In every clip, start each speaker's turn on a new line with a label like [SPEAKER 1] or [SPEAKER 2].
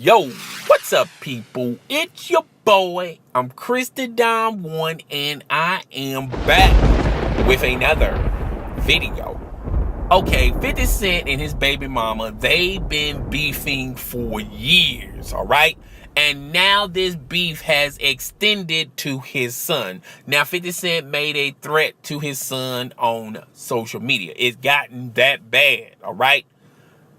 [SPEAKER 1] Yo, what's up, people? It's your boy. I'm Krista Dom One, and I am back with another video. Okay, 50 Cent and his baby mama, they've been beefing for years, all right? And now this beef has extended to his son. Now, 50 Cent made a threat to his son on social media. It's gotten that bad, all right?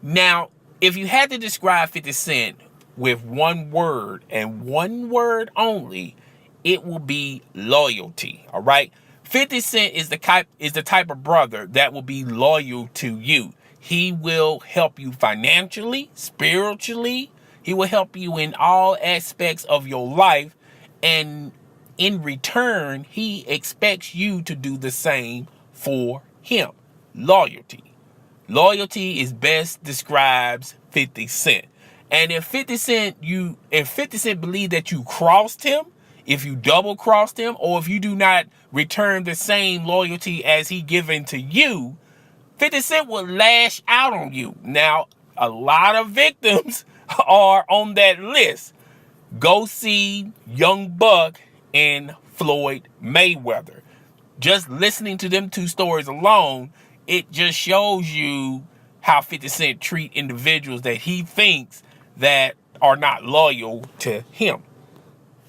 [SPEAKER 1] Now, if you had to describe 50 Cent with one word and one word only, it will be loyalty, all right? 50 Cent is the type of brother that will be loyal to you. He will help you financially, spiritually. He will help you in all aspects of your life. And in return, he expects you to do the same for him. Loyalty. Loyalty is best describes 50 Cent. And if 50 Cent believe that you crossed him, if you double crossed him, or if you do not return the same loyalty as he given to you, 50 Cent will lash out on you. Now, a lot of victims are on that list. Go see Young Buck and Floyd Mayweather. Just listening to them two stories alone, it just shows you how 50 Cent treat individuals that he thinks that are not loyal to him.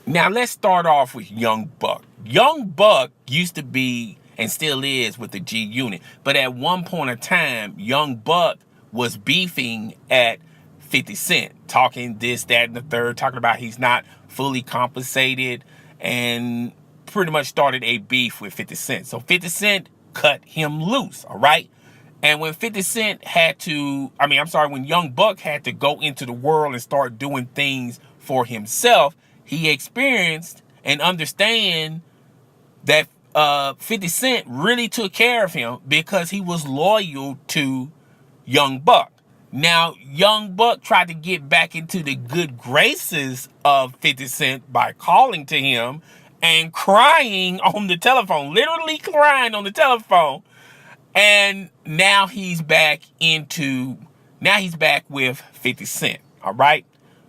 [SPEAKER 1] Now, let's start off with Young Buck. Young Buck used to be, and still is, with the G Unit. But at one point in time, Young Buck was beefing at 50 Cent. Talking this, that, and the third. Talking about he's not fully compensated. And pretty much started a beef with 50 Cent. So 50 Cent cut him loose, all right? And when when Young Buck had to go into the world and start doing things for himself, he experienced and understand that 50 Cent really took care of him because he was loyal to Young Buck. Now, Young Buck tried to get back into the good graces of 50 Cent by calling to him and crying on the telephone, literally crying on the telephone. And now he's back with 50 Cent, all right?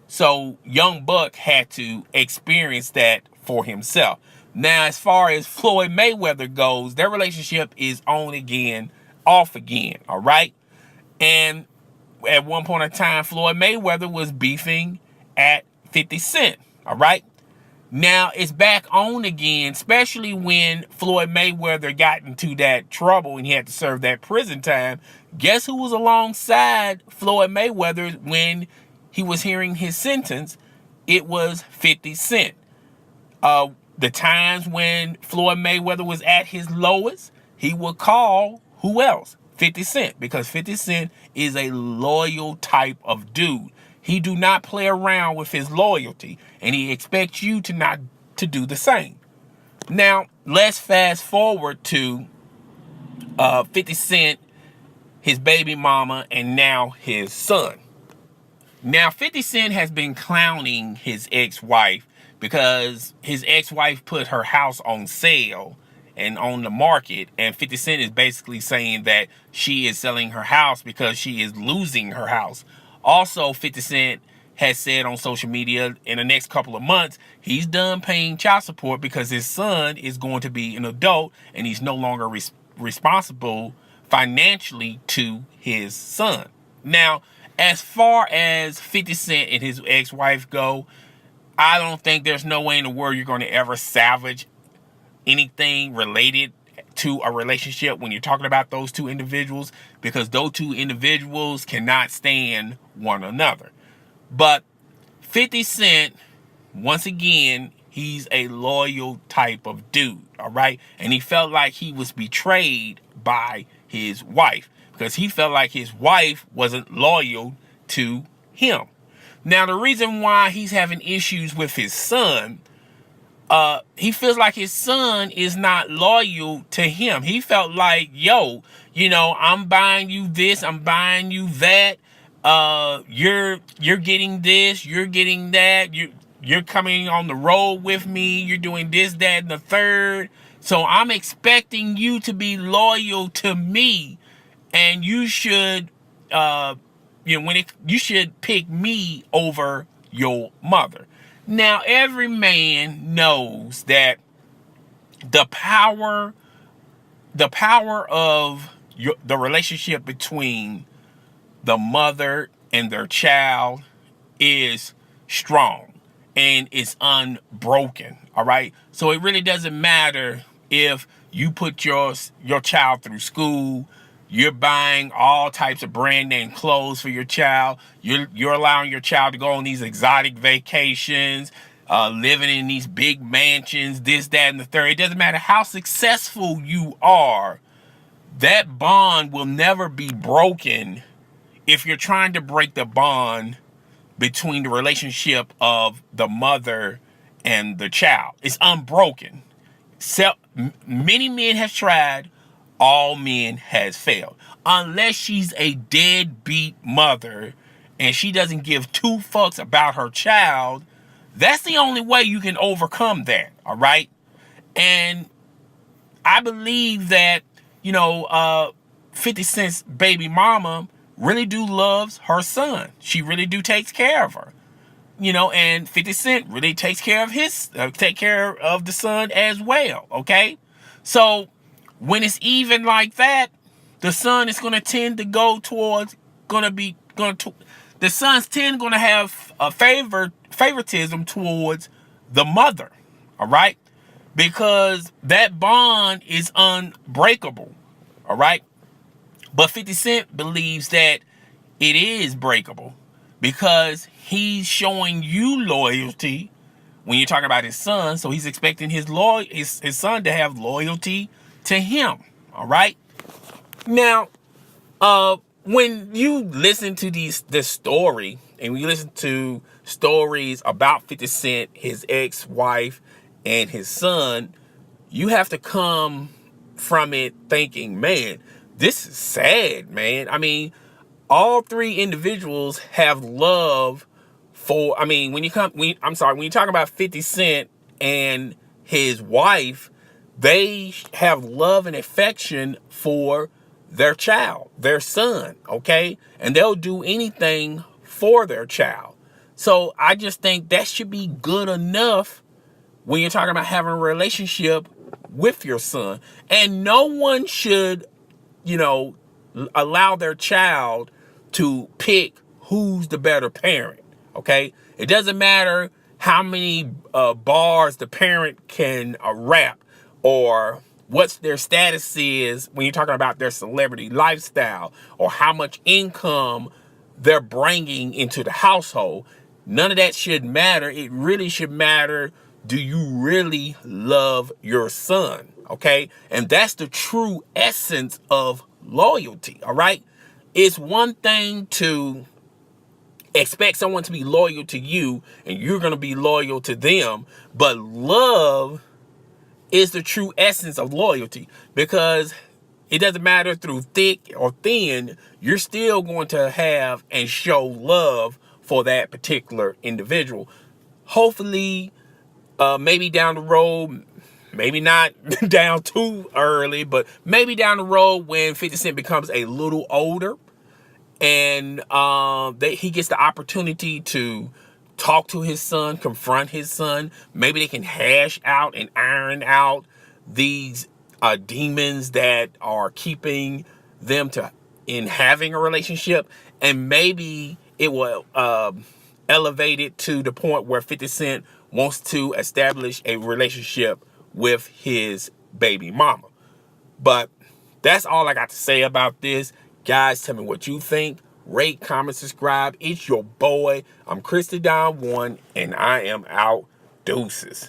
[SPEAKER 1] So Young Buck had to experience that for himself. Now, as far as Floyd Mayweather goes, their relationship is on again, off again, all right? And at one point in time, Floyd Mayweather was beefing at 50 Cent, all right? Now it's back on again, especially when Floyd Mayweather got into that trouble and he had to serve that prison time. Guess who was alongside Floyd Mayweather when he was hearing his sentence? It was 50 Cent. The times when Floyd Mayweather was at his lowest, he would call who else? 50 Cent, because 50 Cent is a loyal type of dude. He do not play around with his loyalty, and he expects you to do the same. Now, let's fast forward to 50 Cent, his baby mama, and now his son. Now, 50 Cent has been clowning his ex-wife because his ex-wife put her house on sale and on the market, and 50 Cent is basically saying that she is selling her house because she is losing her house. Also, 50 Cent has said on social media in the next couple of months, he's done paying child support because his son is going to be an adult and he's no longer responsible financially to his son. Now, as far as 50 Cent and his ex-wife go, I don't think there's no way in the world you're going to ever salvage anything related to a relationship when you're talking about those two individuals, because those two individuals cannot stand one another. But 50 Cent, once again, he's a loyal type of dude, all right? And he felt like he was betrayed by his wife because he felt like his wife wasn't loyal to him. Now, the reason why he's having issues with his son, he feels like his son is not loyal to him. He felt like, yo, I'm buying you this, I'm buying you that. You're getting this, you're getting that. You're coming on the road with me. You're doing this, that, and the third. So I'm expecting you to be loyal to me, and you should, you should pick me over your mother. Now, every man knows that the power of the relationship between the mother and their child is strong and it's unbroken. All right. So it really doesn't matter if you put your child through school, you're buying all types of brand name clothes for your child, you're allowing your child to go on these exotic vacations, living in these big mansions, this, that, and the third. It doesn't matter how successful you are, that bond will never be broken if you're trying to break the bond between the relationship of the mother and the child. It's unbroken. Many men have tried, all men has failed. Unless she's a deadbeat mother and she doesn't give two fucks about her child, that's the only way you can overcome that, all right? And I believe that, 50 Cent's baby mama really do loves her son. She really do takes care of her. And 50 Cent really takes care of the son as well, okay? So when it's even like that, the son is going to tend to go towards, the son's going to have a favoritism towards the mother, all right? Because that bond is unbreakable, all right? But 50 Cent believes that it is breakable because he's showing you loyalty when you're talking about his son. So he's expecting his son to have loyalty to him. All right. Now, when you listen to this story and we listen to stories about 50 Cent, his ex-wife, and his son, you have to come from it thinking, man, this is sad, man. I mean, all three individuals have love for, when you talk about 50 Cent and his wife, they have love and affection for their child, their son, okay? And they'll do anything for their child. So I just think that should be good enough when you're talking about having a relationship with your son. And no one should, allow their child to pick who's the better parent, okay? It doesn't matter how many bars the parent can rap or what their status is when you're talking about their celebrity lifestyle or how much income they're bringing into the household. None of that should matter. It really should matter, do you really love your son, okay? And that's the true essence of loyalty, all right? It's one thing to expect someone to be loyal to you and you're going to be loyal to them, but love is the true essence of loyalty, because it doesn't matter through thick or thin, you're still going to have and show love for that particular individual. Hopefully, maybe down the road, maybe not down too early, but maybe down the road when 50 Cent becomes a little older and he gets the opportunity to talk to his son, confront his son. Maybe they can hash out and iron out these demons that are keeping them in having a relationship. And maybe it will elevate it to the point where 50 Cent wants to establish a relationship with his baby mama. But that's all I got to say about this. Guys, tell me what you think. Rate, comment, subscribe. It's your boy. I'm Chris the Don One, and I am out. Deuces.